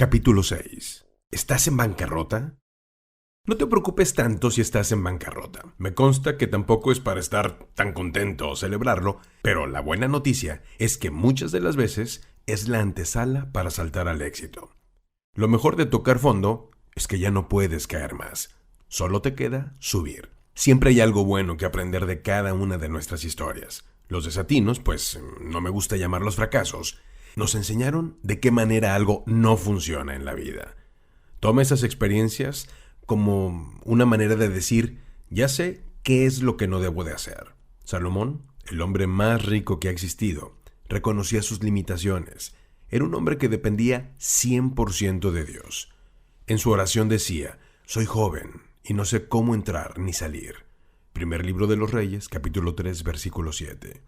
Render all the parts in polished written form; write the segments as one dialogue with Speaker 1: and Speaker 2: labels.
Speaker 1: Capítulo 6. ¿Estás en bancarrota? No te preocupes tanto si estás en bancarrota. Me consta que tampoco es para estar tan contento o celebrarlo, pero la buena noticia es que muchas de las veces es la antesala para saltar al éxito. Lo mejor de tocar fondo es que ya no puedes caer más. Solo te queda subir. Siempre hay algo bueno que aprender de cada una de nuestras historias. Los desatinos, pues no me gusta llamarlos fracasos, nos enseñaron de qué manera algo no funciona en la vida. Toma esas experiencias como una manera de decir, ya sé qué es lo que no debo de hacer. Salomón, el hombre más rico que ha existido, reconocía sus limitaciones. Era un hombre que dependía 100% de Dios. En su oración decía, soy joven y no sé cómo entrar ni salir. Primer libro de los Reyes, capítulo 3, versículo 7.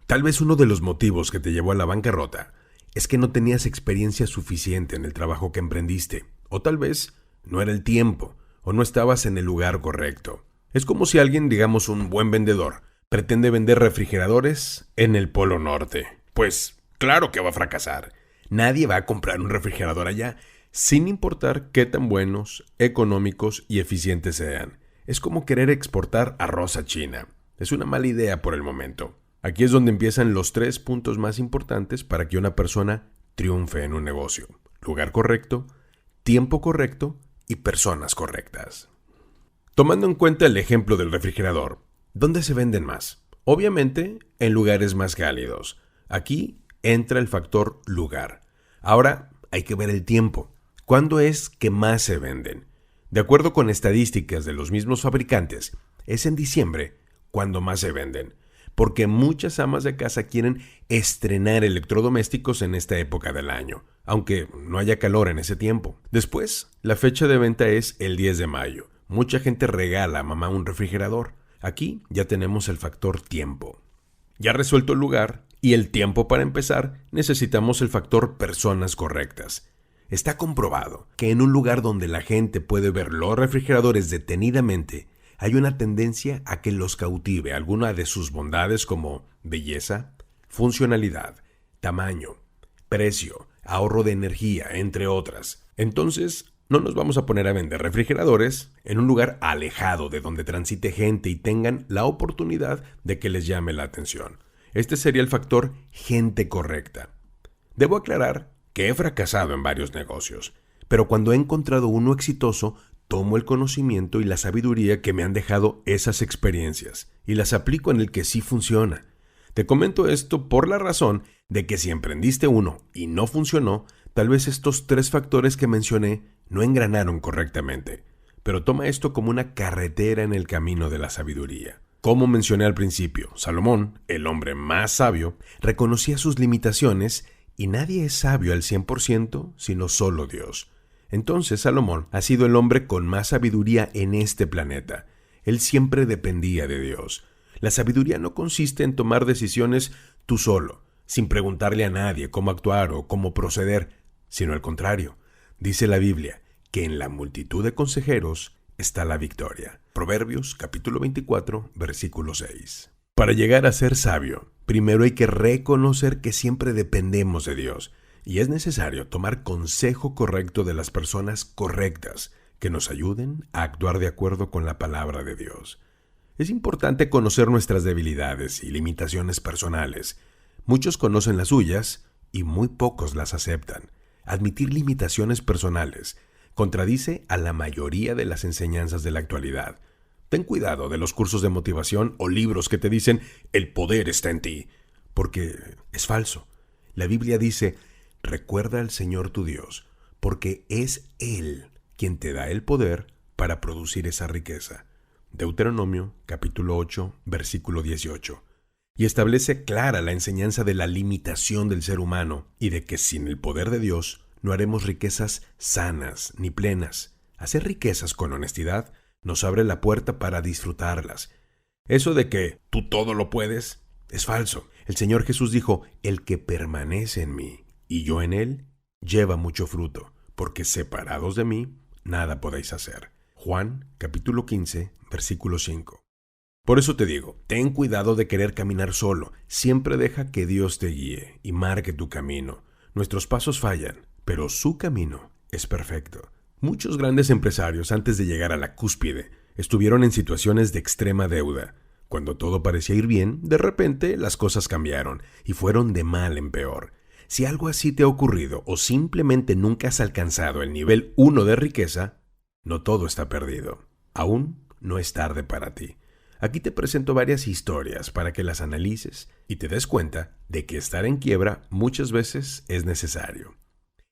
Speaker 1: Tal vez uno de los motivos que te llevó a la bancarrota es que no tenías experiencia suficiente en el trabajo que emprendiste, o tal vez no era el tiempo, o no estabas en el lugar correcto. Es como si alguien, digamos un buen vendedor, pretende vender refrigeradores en el Polo Norte. Pues claro que va a fracasar. Nadie va a comprar un refrigerador allá, sin importar qué tan buenos, económicos y eficientes sean. Es como querer exportar arroz a China. Es una mala idea por el momento. Aquí es donde empiezan los 3 puntos más importantes para que una persona triunfe en un negocio. Lugar correcto, tiempo correcto y personas correctas. Tomando en cuenta el ejemplo del refrigerador, ¿dónde se venden más? Obviamente, en lugares más cálidos. Aquí entra el factor lugar. Ahora hay que ver el tiempo. ¿Cuándo es que más se venden? De acuerdo con estadísticas de los mismos fabricantes, es en diciembre cuando más se venden, porque muchas amas de casa quieren estrenar electrodomésticos en esta época del año, aunque no haya calor en ese tiempo. Después, la fecha de venta es el 10 de mayo. Mucha gente regala a mamá un refrigerador. Aquí ya tenemos el factor tiempo. Ya resuelto el lugar y el tiempo para empezar, necesitamos el factor personas correctas. Está comprobado que en un lugar donde la gente puede ver los refrigeradores detenidamente, hay una tendencia a que los cautive alguna de sus bondades como belleza, funcionalidad, tamaño, precio, ahorro de energía, entre otras. Entonces, no nos vamos a poner a vender refrigeradores en un lugar alejado de donde transite gente y tengan la oportunidad de que les llame la atención. Este sería el factor gente correcta. Debo aclarar que he fracasado en varios negocios, pero cuando he encontrado uno exitoso, tomo el conocimiento y la sabiduría que me han dejado esas experiencias y las aplico en el que sí funciona. Te comento esto por la razón de que si emprendiste uno y no funcionó, tal vez estos 3 factores que mencioné no engranaron correctamente. Pero toma esto como una carretera en el camino de la sabiduría. Como mencioné al principio, Salomón, el hombre más sabio, reconocía sus limitaciones y nadie es sabio al 100% sino solo Dios. Entonces Salomón ha sido el hombre con más sabiduría en este planeta. Él siempre dependía de Dios. La sabiduría no consiste en tomar decisiones tú solo, sin preguntarle a nadie cómo actuar o cómo proceder, sino al contrario. Dice la Biblia que en la multitud de consejeros está la victoria. Proverbios capítulo 24, versículo 6. Para llegar a ser sabio, primero hay que reconocer que siempre dependemos de Dios. Y es necesario tomar consejo correcto de las personas correctas que nos ayuden a actuar de acuerdo con la palabra de Dios. Es importante conocer nuestras debilidades y limitaciones personales. Muchos conocen las suyas y muy pocos las aceptan. Admitir limitaciones personales contradice a la mayoría de las enseñanzas de la actualidad. Ten cuidado de los cursos de motivación o libros que te dicen el poder está en ti, porque es falso. La Biblia dice: recuerda al Señor tu Dios, porque es Él quien te da el poder para producir esa riqueza. Deuteronomio, capítulo 8, versículo 18. Y establece clara la enseñanza de la limitación del ser humano y de que sin el poder de Dios no haremos riquezas sanas ni plenas. Hacer riquezas con honestidad nos abre la puerta para disfrutarlas. Eso de que tú todo lo puedes es falso. El Señor Jesús dijo: el que permanece en mí y yo en él, lleva mucho fruto, porque separados de mí, nada podéis hacer. Juan, capítulo 15, versículo 5. Por eso te digo, ten cuidado de querer caminar solo. Siempre deja que Dios te guíe y marque tu camino. Nuestros pasos fallan, pero su camino es perfecto. Muchos grandes empresarios, antes de llegar a la cúspide, estuvieron en situaciones de extrema deuda. Cuando todo parecía ir bien, de repente las cosas cambiaron y fueron de mal en peor. Si algo así te ha ocurrido o simplemente nunca has alcanzado el nivel 1 de riqueza, no todo está perdido. Aún no es tarde para ti. Aquí te presento varias historias para que las analices y te des cuenta de que estar en quiebra muchas veces es necesario.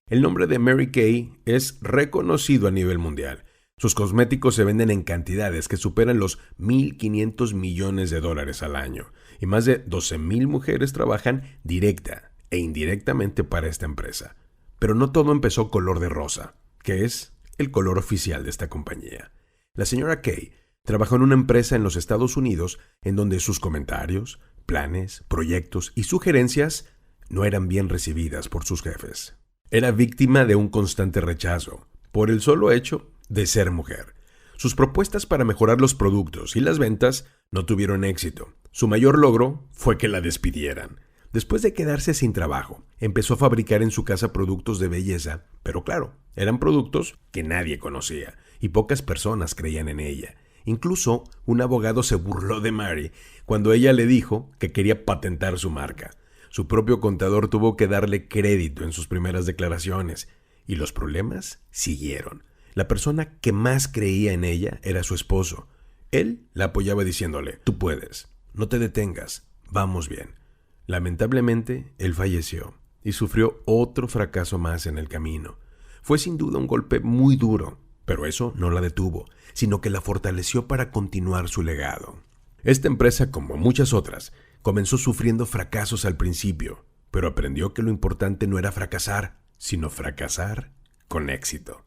Speaker 1: El nombre de Mary Kay es reconocido a nivel mundial. Sus cosméticos se venden en cantidades que superan los $1,500 millones al año y más de 12,000 mujeres trabajan directa e indirectamente para esta empresa. Pero no todo empezó color de rosa, que es el color oficial de esta compañía. La señora Kay trabajó en una empresa en los Estados Unidos en donde sus comentarios, planes, proyectos y sugerencias no eran bien recibidas por sus jefes. Era víctima de un constante rechazo por el solo hecho de ser mujer. Sus propuestas para mejorar los productos y las ventas no tuvieron éxito. Su mayor logro fue que la despidieran. Después de quedarse sin trabajo, empezó a fabricar en su casa productos de belleza, pero claro, eran productos que nadie conocía y pocas personas creían en ella. Incluso un abogado se burló de Mary cuando ella le dijo que quería patentar su marca. Su propio contador tuvo que darle crédito en sus primeras declaraciones y los problemas siguieron. La persona que más creía en ella era su esposo. Él la apoyaba diciéndole: tú puedes, no te detengas, vamos bien. Lamentablemente, él falleció y sufrió otro fracaso más en el camino. Fue sin duda un golpe muy duro, pero eso no la detuvo, sino que la fortaleció para continuar su legado. Esta empresa, como muchas otras, comenzó sufriendo fracasos al principio, pero aprendió que lo importante no era fracasar, sino fracasar con éxito.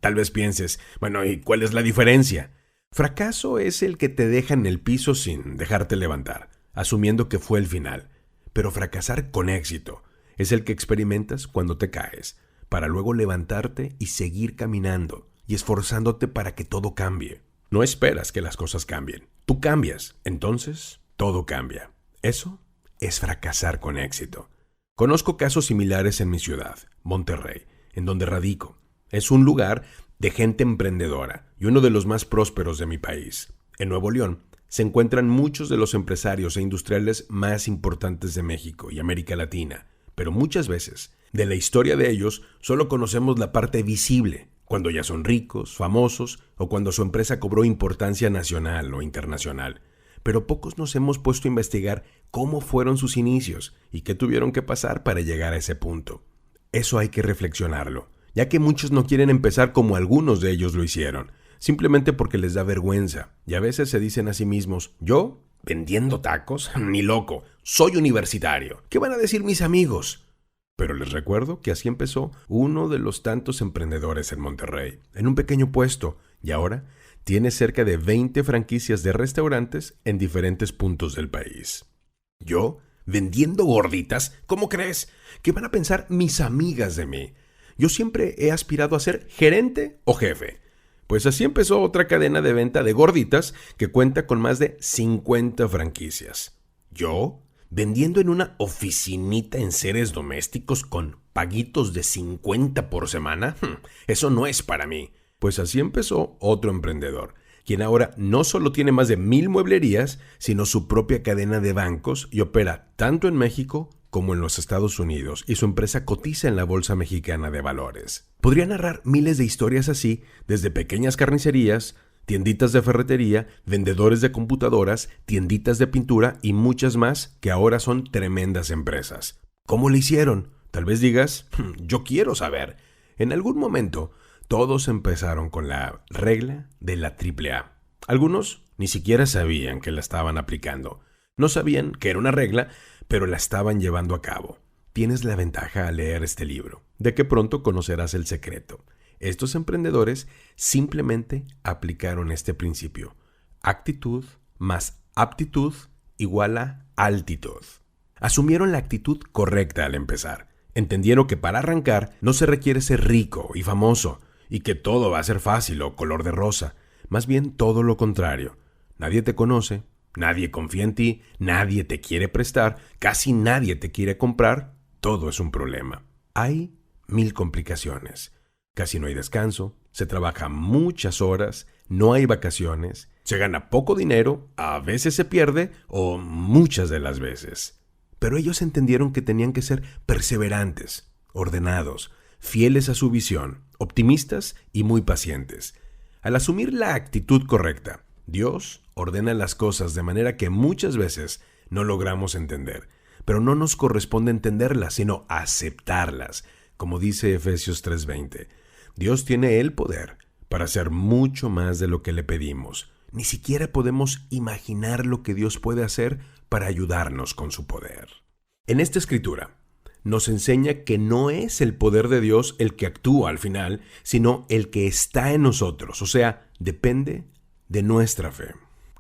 Speaker 1: Tal vez pienses, bueno, ¿y cuál es la diferencia? Fracaso es el que te deja en el piso sin dejarte levantar, asumiendo que fue el final. Pero fracasar con éxito es el que experimentas cuando te caes, para luego levantarte y seguir caminando y esforzándote para que todo cambie. No esperas que las cosas cambien. Tú cambias, entonces todo cambia. Eso es fracasar con éxito. Conozco casos similares en mi ciudad, Monterrey, en donde radico. Es un lugar de gente emprendedora y uno de los más prósperos de mi país. En Nuevo León se encuentran muchos de los empresarios e industriales más importantes de México y América Latina, pero muchas veces de la historia de ellos solo conocemos la parte visible, cuando ya son ricos, famosos o cuando su empresa cobró importancia nacional o internacional. Pero pocos nos hemos puesto a investigar cómo fueron sus inicios y qué tuvieron que pasar para llegar a ese punto. Eso hay que reflexionarlo, ya que muchos no quieren empezar como algunos de ellos lo hicieron, simplemente porque les da vergüenza, y a veces se dicen a sí mismos: ¿yo? ¿Vendiendo tacos? Ni loco, soy universitario. ¿Qué van a decir mis amigos? Pero les recuerdo que así empezó uno de los tantos emprendedores en Monterrey, en un pequeño puesto, y ahora tiene cerca de 20 franquicias de restaurantes en diferentes puntos del país. ¿Yo? ¿Vendiendo gorditas? ¿Cómo crees? ¿Qué van a pensar mis amigas de mí? Yo siempre he aspirado a ser gerente o jefe. Pues así empezó otra cadena de venta de gorditas que cuenta con más de 50 franquicias. ¿Yo? ¿Vendiendo en una oficinita en seres domésticos con paguitos de 50 por semana? Eso no es para mí. Pues así empezó otro emprendedor, quien ahora no solo tiene más de 1,000 mueblerías, sino su propia cadena de bancos y opera tanto en México como en los Estados Unidos, y su empresa cotiza en la Bolsa Mexicana de Valores. Podría narrar miles de historias así, desde pequeñas carnicerías, tienditas de ferretería, vendedores de computadoras, tienditas de pintura y muchas más que ahora son tremendas empresas. ¿Cómo le hicieron? Tal vez digas, yo quiero saber. En algún momento, todos empezaron con la regla de la AAA. Algunos ni siquiera sabían que la estaban aplicando. No sabían que era una regla, pero la estaban llevando a cabo. Tienes la ventaja al leer este libro, de que pronto conocerás el secreto. Estos emprendedores simplemente aplicaron este principio. Actitud más aptitud igual a altitud. Asumieron la actitud correcta al empezar. Entendieron que para arrancar no se requiere ser rico y famoso, y que todo va a ser fácil o color de rosa. Más bien todo lo contrario. Nadie te conoce, nadie confía en ti, nadie te quiere prestar, casi nadie te quiere comprar. Todo es un problema. Hay 1,000 complicaciones. Casi no hay descanso, se trabaja muchas horas, no hay vacaciones, se gana poco dinero, a veces se pierde o muchas de las veces. Pero ellos entendieron que tenían que ser perseverantes, ordenados, fieles a su visión, optimistas y muy pacientes. Al asumir la actitud correcta, Dios ordena las cosas de manera que muchas veces no logramos entender, pero no nos corresponde entenderlas, sino aceptarlas, como dice Efesios 3:20. Dios tiene el poder para hacer mucho más de lo que le pedimos. Ni siquiera podemos imaginar lo que Dios puede hacer para ayudarnos con su poder. En esta escritura nos enseña que no es el poder de Dios el que actúa al final, sino el que está en nosotros, o sea, depende de nuestra fe.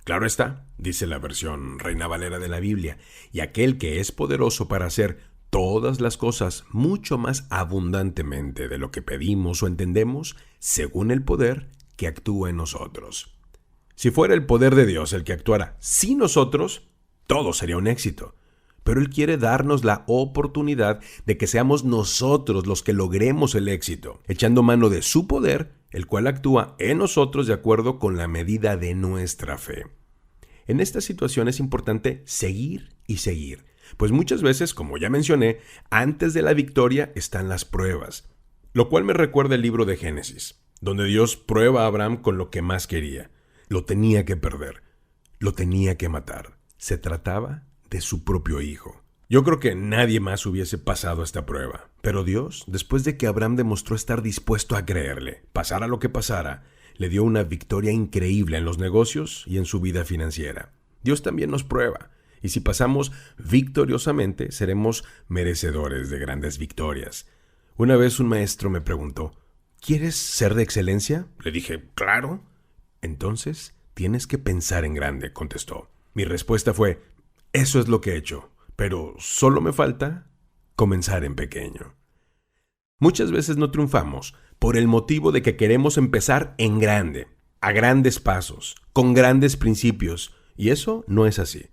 Speaker 1: Claro está, dice la versión Reina Valera de la Biblia, y aquel que es poderoso para hacer todas las cosas mucho más abundantemente de lo que pedimos o entendemos, según el poder que actúa en nosotros. Si fuera el poder de Dios el que actuara sin nosotros, todo sería un éxito. Pero Él quiere darnos la oportunidad de que seamos nosotros los que logremos el éxito, echando mano de su poder, el cual actúa en nosotros de acuerdo con la medida de nuestra fe. En esta situación es importante seguir y seguir, pues muchas veces, como ya mencioné, antes de la victoria están las pruebas, lo cual me recuerda el libro de Génesis, donde Dios prueba a Abraham con lo que más quería. Lo tenía que perder, lo tenía que matar. Se trataba de su propio hijo. Yo creo que nadie más hubiese pasado esta prueba, pero Dios, después de que Abraham demostró estar dispuesto a creerle, pasara lo que pasara, le dio una victoria increíble en los negocios y en su vida financiera. Dios también nos prueba, y si pasamos victoriosamente, seremos merecedores de grandes victorias. Una vez un maestro me preguntó, ¿quieres ser de excelencia? Le dije, claro. Entonces, tienes que pensar en grande, contestó. Mi respuesta fue, eso es lo que he hecho, pero solo me falta comenzar en pequeño. Muchas veces no triunfamos por el motivo de que queremos empezar en grande, a grandes pasos, con grandes principios, y eso no es así.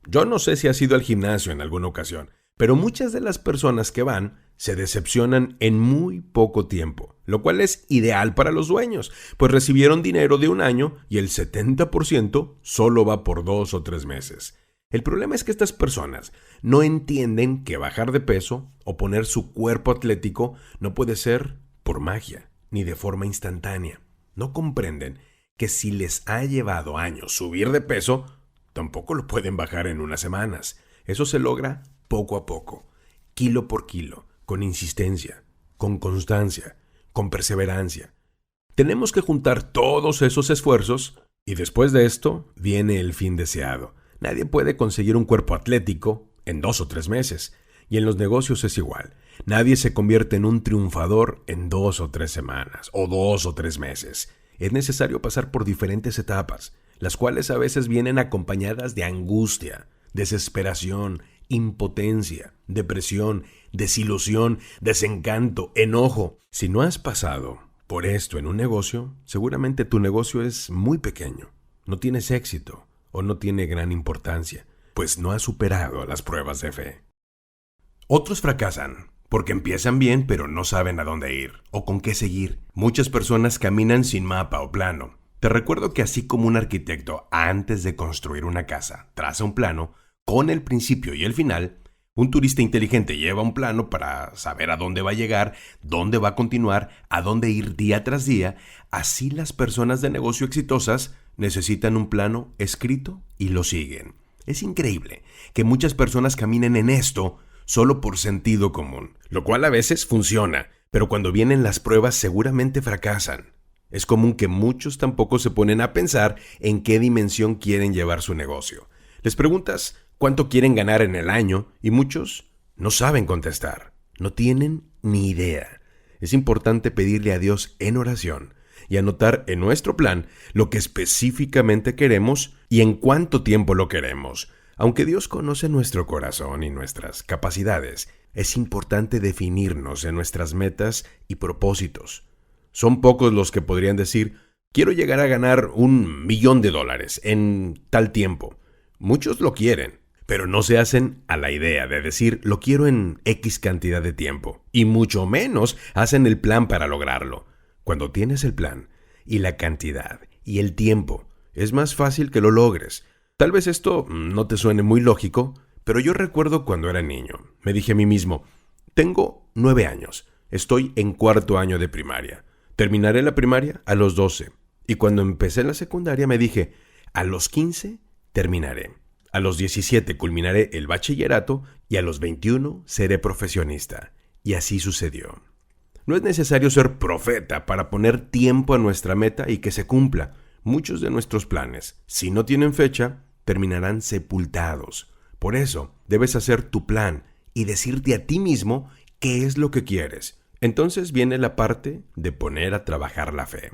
Speaker 1: Yo no sé si has ido al gimnasio en alguna ocasión, pero muchas de las personas que van se decepcionan en muy poco tiempo, lo cual es ideal para los dueños, pues recibieron dinero de un año y el 70% solo va por 2 o 3 meses. El problema es que estas personas no entienden que bajar de peso o poner su cuerpo atlético no puede ser por magia, ni de forma instantánea. No comprenden que si les ha llevado años subir de peso, tampoco lo pueden bajar en unas semanas. Eso se logra poco a poco, kilo por kilo, con insistencia, con constancia, con perseverancia. Tenemos que juntar todos esos esfuerzos y después de esto viene el fin deseado. Nadie puede conseguir un cuerpo atlético en 2 o 3 meses. Y en los negocios es igual. Nadie se convierte en un triunfador en 2 o 3 semanas o 2 o 3 meses. Es necesario pasar por diferentes etapas, las cuales a veces vienen acompañadas de angustia, desesperación, impotencia, depresión, desilusión, desencanto, enojo. Si no has pasado por esto en un negocio, seguramente tu negocio es muy pequeño, no tienes éxito o no tiene gran importancia, pues no has superado las pruebas de fe. Otros fracasan porque empiezan bien pero no saben a dónde ir o con qué seguir. Muchas personas caminan sin mapa o plano. Te recuerdo que así como un arquitecto antes de construir una casa traza un plano con el principio y el final, un turista inteligente lleva un plano para saber a dónde va a llegar, dónde va a continuar, a dónde ir día tras día. Así las personas de negocio exitosas necesitan un plano escrito y lo siguen. Es increíble que muchas personas caminen en esto solo por sentido común, lo cual a veces funciona, pero cuando vienen las pruebas seguramente fracasan. Es común que muchos tampoco se ponen a pensar en qué dimensión quieren llevar su negocio. Les preguntas cuánto quieren ganar en el año y muchos no saben contestar, no tienen ni idea. Es importante pedirle a Dios en oración y anotar en nuestro plan lo que específicamente queremos y en cuánto tiempo lo queremos. Aunque Dios conoce nuestro corazón y nuestras capacidades, es importante definirnos en nuestras metas y propósitos. Son pocos los que podrían decir, quiero llegar a ganar $1,000,000 en tal tiempo. Muchos lo quieren, pero no se hacen a la idea de decir lo quiero en X cantidad de tiempo, y mucho menos hacen el plan para lograrlo. Cuando tienes el plan y la cantidad y el tiempo, es más fácil que lo logres. Tal vez esto no te suene muy lógico, pero yo recuerdo cuando era niño. Me dije a mí mismo, tengo 9 años, estoy en cuarto año de primaria. Terminaré la primaria a los 12. Y cuando empecé la secundaria me dije, a los 15 terminaré. A los 17 culminaré el bachillerato y a los 21 seré profesionista. Y así sucedió. No es necesario ser profeta para poner tiempo a nuestra meta y que se cumpla. Muchos de nuestros planes, si no tienen fecha, terminarán sepultados. Por eso, debes hacer tu plan y decirte a ti mismo qué es lo que quieres. Entonces viene la parte de poner a trabajar la fe.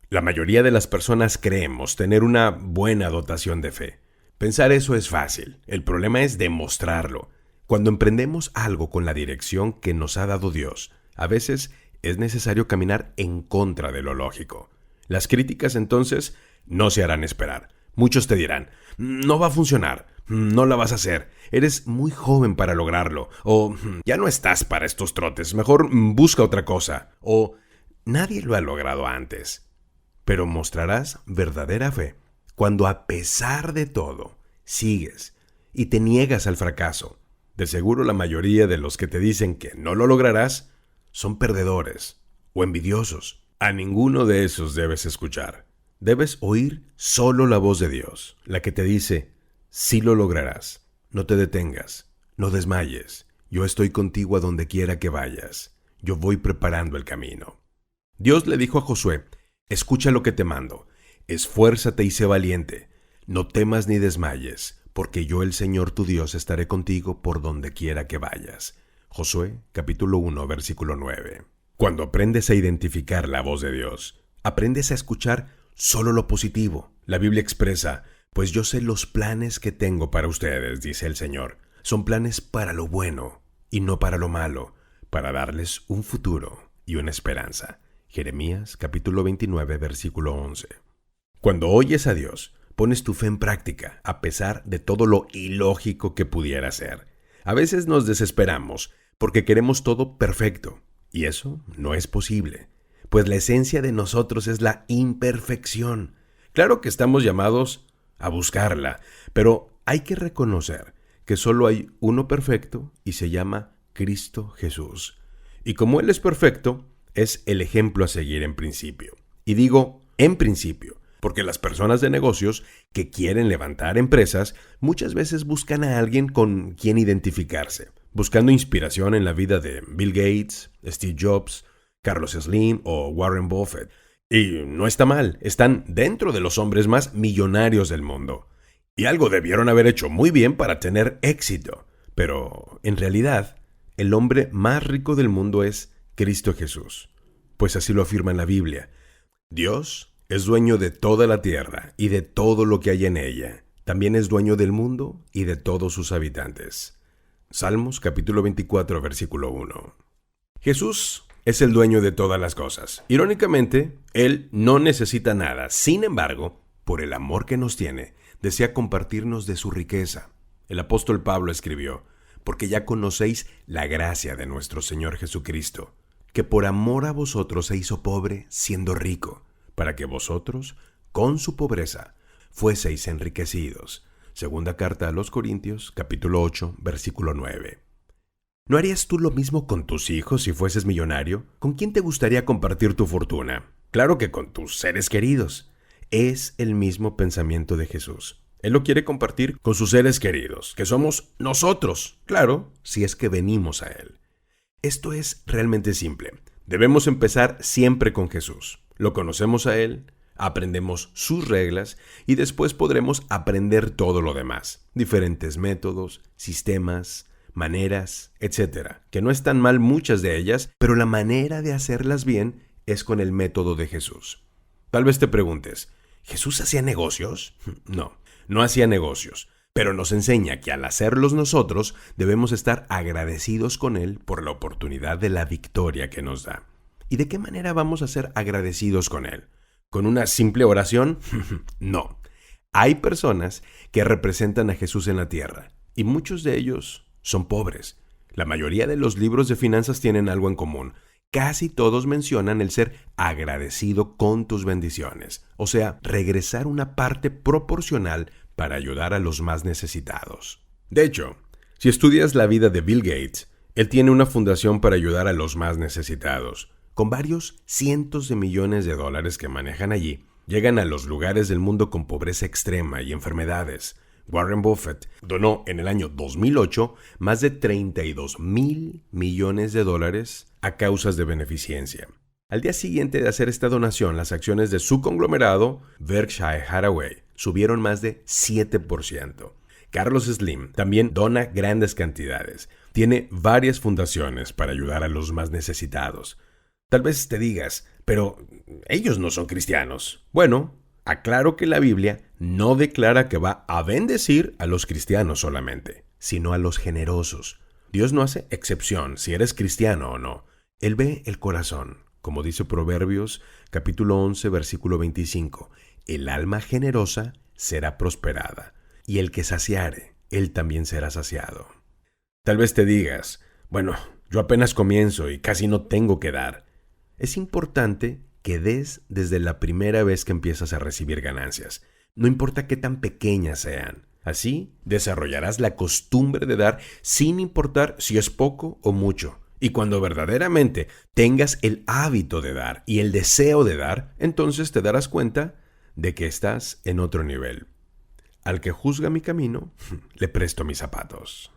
Speaker 1: La mayoría de las personas creemos tener una buena dotación de fe. Pensar eso es fácil. El problema es demostrarlo. Cuando emprendemos algo con la dirección que nos ha dado Dios, a veces es necesario caminar en contra de lo lógico. Las críticas entonces no se harán esperar. Muchos te dirán, no va a funcionar, no la vas a hacer, eres muy joven para lograrlo, o ya no estás para estos trotes, mejor busca otra cosa, o nadie lo ha logrado antes. Pero mostrarás verdadera fe cuando a pesar de todo sigues y te niegas al fracaso. De seguro la mayoría de los que te dicen que no lo lograrás son perdedores o envidiosos. A ninguno de esos debes escuchar. Debes oír solo la voz de Dios, la que te dice, sí lo lograrás, no te detengas, no desmayes, yo estoy contigo a donde quiera que vayas, yo voy preparando el camino. Dios le dijo a Josué, escucha lo que te mando, esfuérzate y sé valiente, no temas ni desmayes, porque yo el Señor tu Dios estaré contigo por donde quiera que vayas. Josué, capítulo 1, versículo 9. Cuando aprendes a identificar la voz de Dios, aprendes a escuchar solo lo positivo. La Biblia expresa, pues yo sé los planes que tengo para ustedes, dice el Señor. Son planes para lo bueno y no para lo malo, para darles un futuro y una esperanza. Jeremías, capítulo 29, versículo 11. Cuando oyes a Dios, pones tu fe en práctica, a pesar de todo lo ilógico que pudiera ser. A veces nos desesperamos porque queremos todo perfecto. Y eso no es posible, pues la esencia de nosotros es la imperfección. Claro que estamos llamados a buscarla, pero hay que reconocer que solo hay uno perfecto y se llama Cristo Jesús. Y como Él es perfecto, es el ejemplo a seguir en principio. Y digo en principio, porque las personas de negocios que quieren levantar empresas muchas veces buscan a alguien con quien identificarse, buscando inspiración en la vida de Bill Gates, Steve Jobs, Carlos Slim o Warren Buffett. Y no está mal, están dentro de los hombres más millonarios del mundo. Y algo debieron haber hecho muy bien para tener éxito. Pero, en realidad, el hombre más rico del mundo es Cristo Jesús. Pues así lo afirma en la Biblia. Dios es dueño de toda la tierra y de todo lo que hay en ella. También es dueño del mundo y de todos sus habitantes. Salmos capítulo 24, versículo 1. Jesús es el dueño de todas las cosas. Irónicamente, Él no necesita nada. Sin embargo, por el amor que nos tiene, desea compartirnos de su riqueza. El apóstol Pablo escribió, porque ya conocéis la gracia de nuestro Señor Jesucristo, que por amor a vosotros se hizo pobre siendo rico, para que vosotros, con su pobreza, fueseis enriquecidos. Segunda carta a los Corintios, capítulo 8, versículo 9. ¿No harías tú lo mismo con tus hijos si fueses millonario? ¿Con quién te gustaría compartir tu fortuna? Claro que con tus seres queridos. Es el mismo pensamiento de Jesús. Él lo quiere compartir con sus seres queridos, que somos nosotros. Claro, si es que venimos a Él. Esto es realmente simple. Debemos empezar siempre con Jesús. Lo conocemos a Él, aprendemos sus reglas y después podremos aprender todo lo demás. Diferentes métodos, sistemas, maneras, etc. Que no están mal muchas de ellas, pero la manera de hacerlas bien es con el método de Jesús. Tal vez te preguntes, ¿Jesús hacía negocios? No, no hacía negocios, pero nos enseña que al hacerlos nosotros debemos estar agradecidos con Él por la oportunidad de la victoria que nos da. ¿Y de qué manera vamos a ser agradecidos con Él? ¿Con una simple oración? No. Hay personas que representan a Jesús en la tierra. y muchos de ellos son pobres. La mayoría de los libros de finanzas tienen algo en común. Casi todos mencionan el ser agradecido con tus bendiciones, o sea, regresar una parte proporcional para ayudar a los más necesitados. De hecho, si estudias la vida de Bill Gates, él tiene una fundación para ayudar a los más necesitados. Con varios cientos de millones de dólares que manejan allí, llegan a los lugares del mundo con pobreza extrema y enfermedades. Warren Buffett donó en el año 2008 más de 32,000 millones de dólares a causas de beneficencia. Al día siguiente de hacer esta donación, las acciones de su conglomerado, Berkshire Hathaway, subieron más de 7%. Carlos Slim también dona grandes cantidades. Tiene varias fundaciones para ayudar a los más necesitados. Tal vez te digas, pero ellos no son cristianos. Bueno, aclaro que la Biblia no declara que va a bendecir a los cristianos solamente, sino a los generosos. Dios no hace excepción si eres cristiano o no. Él ve el corazón, como dice Proverbios capítulo 11, versículo 25. El alma generosa será prosperada, y el que saciare, él también será saciado. Tal vez te digas, bueno, yo apenas comienzo y casi no tengo que dar. Es importante que des desde la primera vez que empiezas a recibir ganancias, no importa qué tan pequeñas sean. Así desarrollarás la costumbre de dar sin importar si es poco o mucho. Y cuando verdaderamente tengas el hábito de dar y el deseo de dar, entonces te darás cuenta de que estás en otro nivel. Al que juzga mi camino, le presto mis zapatos.